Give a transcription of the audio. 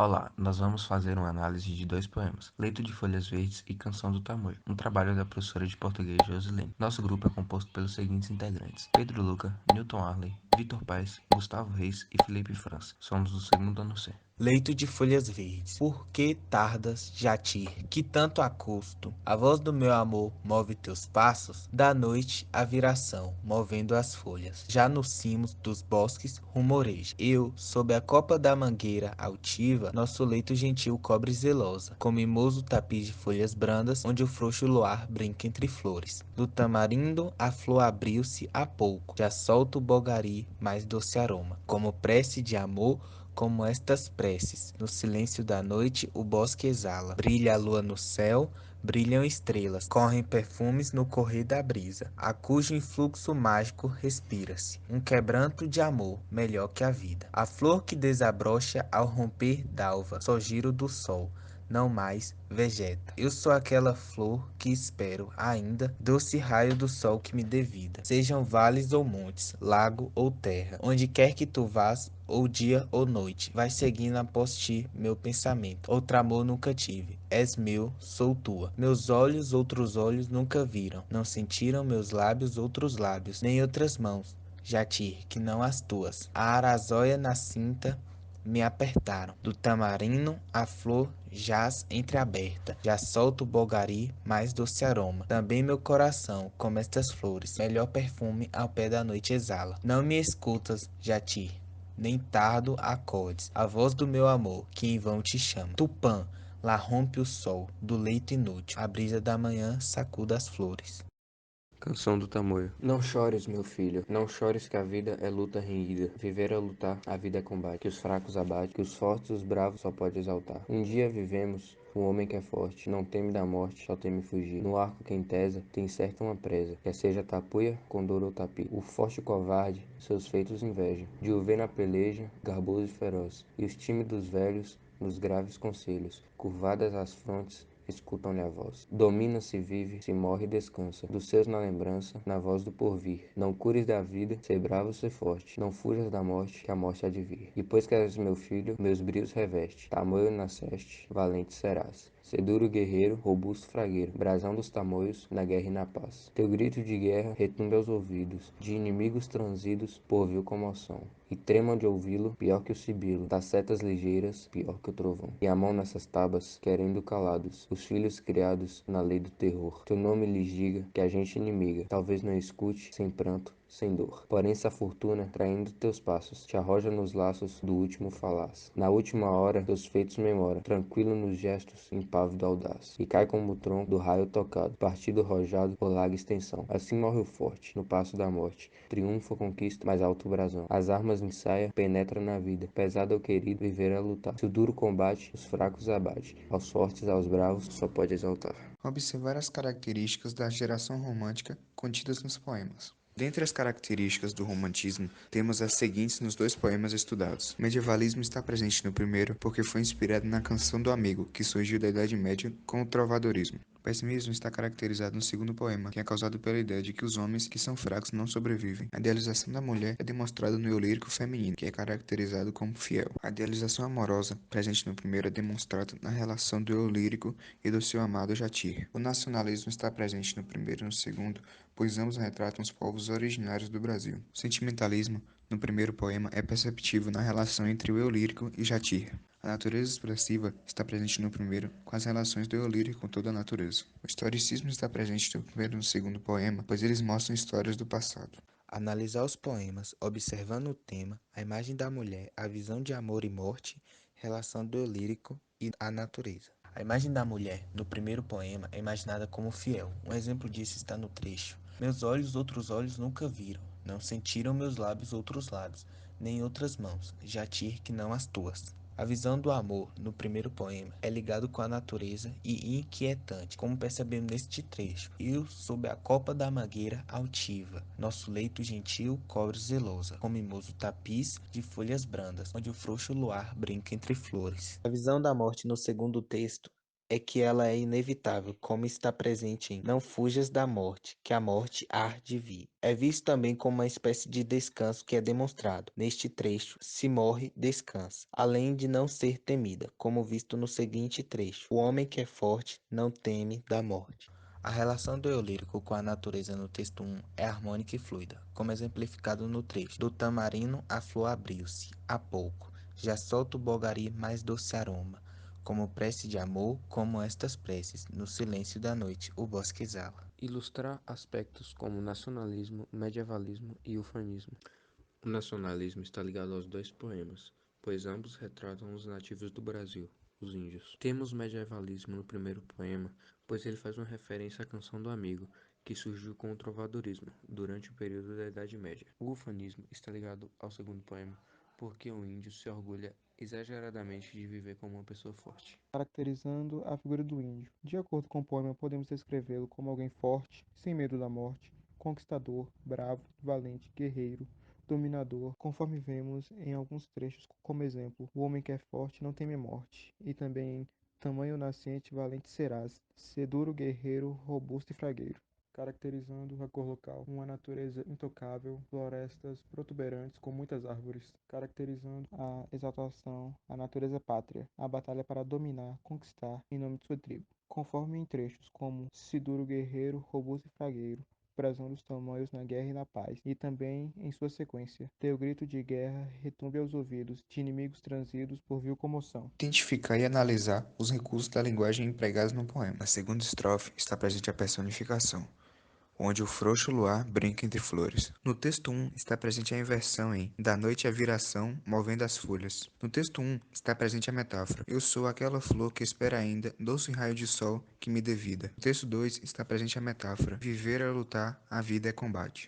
Olá, nós vamos fazer uma análise de dois poemas, Leito de Folhas Verdes e Canção do Tamoio, um trabalho da professora de português Josilene. Nosso grupo é composto pelos seguintes integrantes: Pedro Luca, Newton Arley, Vitor Paes, Gustavo Reis e Felipe França. Somos do segundo ano C. Leito de folhas verdes, por que tardas, Jatir, que tanto a custo? A voz do meu amor move teus passos, da noite a viração, movendo as folhas. Já nos cimos dos bosques rumoreja. Eu, sob a copa da mangueira altiva, nosso leito gentil cobre zelosa, com mimoso tapiz de folhas brandas, onde o frouxo luar brinca entre flores. Do tamarindo a flor abriu-se há pouco, já solta o bogari mais doce aroma, como prece de amor, como estas preces. No silêncio da noite o bosque exala. Brilha a lua no céu, brilham estrelas, correm perfumes no correr da brisa, a cujo influxo mágico respira-se. Um quebranto de amor, melhor que a vida. A flor que desabrocha ao romper d'alva, só giro do sol, não mais vegeta. Eu sou aquela flor que espero ainda, doce raio do sol que me dê vida. Sejam vales ou montes, lago ou terra, onde quer que tu vás, ou dia ou noite, vai seguindo após ti meu pensamento. Outro amor nunca tive, és meu, sou tua. Meus olhos outros olhos nunca viram, não sentiram meus lábios outros lábios, nem outras mãos, Jatir, que não as tuas. A arazóia na cinta me apertaram. Do tamarino a flor jaz entreaberta. Já solto o bogari, mais doce aroma. Também meu coração, como estas flores, melhor perfume ao pé da noite exala. Não me escutas, Jatir, nem tardo acordes. A voz do meu amor, que em vão te chama. Tupã, lá rompe o sol do leito inútil. A brisa da manhã sacuda as flores. Canção do Tamoio. Não chores, meu filho, não chores que a vida é luta renhida. Viver é lutar, a vida é combate. Que os fracos abate, que os fortes os bravos só pode exaltar. Um dia vivemos, o homem que é forte, não teme da morte, só teme fugir. No arco quem tesa, tem certa uma presa, quer seja tapuia, condor ou tapi. O forte covarde, seus feitos inveja. De o ver na peleja, garboso e feroz. E os tímidos velhos, nos graves conselhos, curvadas as frontes, escutam-lhe a voz. Domina-se, vive, se morre e descansa. Dos seus na lembrança, na voz do porvir. Não cures da vida, ser bravo, ser forte. Não fujas da morte, que a morte há de vir. Depois que és meu filho, meus brios reveste. Tamoio nasceste, valente serás. Ser duro guerreiro, robusto fragueiro. Brasão dos tamoios, na guerra e na paz. Teu grito de guerra retumbe aos ouvidos. De inimigos transidos, por vil comoção. E tremam de ouvi-lo, pior que o sibilo. Das setas ligeiras, pior que o trovão. E a mão nessas tabas, querendo calados, os filhos criados na lei do terror. Teu nome lhes diga que a gente inimiga, talvez não escute, sem pranto, sem dor. Porém, se a fortuna, traindo teus passos, te arroja nos laços do último falaz. Na última hora, teus feitos memora, tranquilo nos gestos, impávido audaz. E cai como o tronco do raio tocado, partido rojado por larga extensão. Assim morre o forte, no passo da morte. Triunfa, conquista, mais alto o brasão. As armas ensaia, penetra na vida. Pesado ao querido, viver é lutar. Se o duro combate, os fracos abate. Aos fortes, aos bravos, só pode exaltar. Observar as características da geração romântica contidas nos poemas. Dentre as características do romantismo, temos as seguintes nos dois poemas estudados. O medievalismo está presente no primeiro porque foi inspirado na Canção do Amigo, que surgiu da Idade Média com o trovadorismo. O pessimismo está caracterizado no segundo poema, que é causado pela ideia de que os homens que são fracos não sobrevivem. A idealização da mulher é demonstrada no eu lírico feminino, que é caracterizado como fiel. A idealização amorosa, presente no primeiro, é demonstrada na relação do eu lírico e do seu amado Jatir. O nacionalismo está presente no primeiro e no segundo, pois ambos retratam os povos originários do Brasil. O sentimentalismo, no primeiro poema, é perceptível na relação entre o eu lírico e Jatir. A natureza expressiva está presente no primeiro, com as relações do eu lírico com toda a natureza. O historicismo está presente no primeiro e no segundo poema, pois eles mostram histórias do passado. Analisar os poemas, observando o tema, a imagem da mulher, a visão de amor e morte, relação do eu lírico e a natureza. A imagem da mulher, no primeiro poema, é imaginada como fiel. Um exemplo disso está no trecho. Meus olhos outros olhos nunca viram, não sentiram meus lábios outros lábios, nem outras mãos, Jatir que não as tuas. A visão do amor, no primeiro poema, é ligado com a natureza e inquietante, como percebemos neste trecho. Eu, sob a copa da mangueira altiva, nosso leito gentil cobre zelosa, com mimoso tapiz de folhas brandas, onde o frouxo luar brinca entre flores. A visão da morte no segundo texto é que ela é inevitável, como está presente em Não fujas da morte, que a morte há de vir. É visto também como uma espécie de descanso que é demonstrado. Neste trecho, se morre, descansa, além de não ser temida, como visto no seguinte trecho. O homem que é forte não teme da morte. A relação do eu lírico com a natureza no texto 1 é harmônica e fluida, como exemplificado no trecho. Do tamarino a flor abriu-se, há pouco, já solta o bogari mais doce aroma, como prece de amor, como estas preces, no silêncio da noite o bosque exala. Ilustrar aspectos como nacionalismo, medievalismo e ufanismo. O nacionalismo está ligado aos dois poemas, pois ambos retratam os nativos do Brasil, os índios. Temos medievalismo no primeiro poema, pois ele faz uma referência à Canção do Amigo, que surgiu com o trovadorismo, durante o período da Idade Média. O ufanismo está ligado ao segundo poema, porque o índio se orgulha exageradamente de viver como uma pessoa forte. Caracterizando a figura do índio. De acordo com o poema, podemos descrevê-lo como alguém forte, sem medo da morte, conquistador, bravo, valente, guerreiro, dominador, conforme vemos em alguns trechos como exemplo, o homem que é forte não teme a morte, e também tamanho nascente valente serás, ser duro, guerreiro, robusto e fragueiro, caracterizando a cor local, uma natureza intocável, florestas protuberantes com muitas árvores, caracterizando a exaltação, a natureza pátria, a batalha para dominar, conquistar em nome de sua tribo, conforme em trechos como Siduro guerreiro, robusto e fragueiro, prezando os tamanhos na guerra e na paz, e também, em sua sequência, teu grito de guerra retumbe aos ouvidos de inimigos transidos por vil comoção. Identificar e analisar os recursos da linguagem empregados no poema. Na segunda estrofe está presente a personificação, onde o frouxo luar brinca entre flores. No texto 1 está presente a inversão em da noite a viração, movendo as folhas. No texto 1 está presente a metáfora. Eu sou aquela flor que espera ainda, doce raio de sol que me dê vida. No texto 2 está presente a metáfora. Viver é lutar, a vida é combate.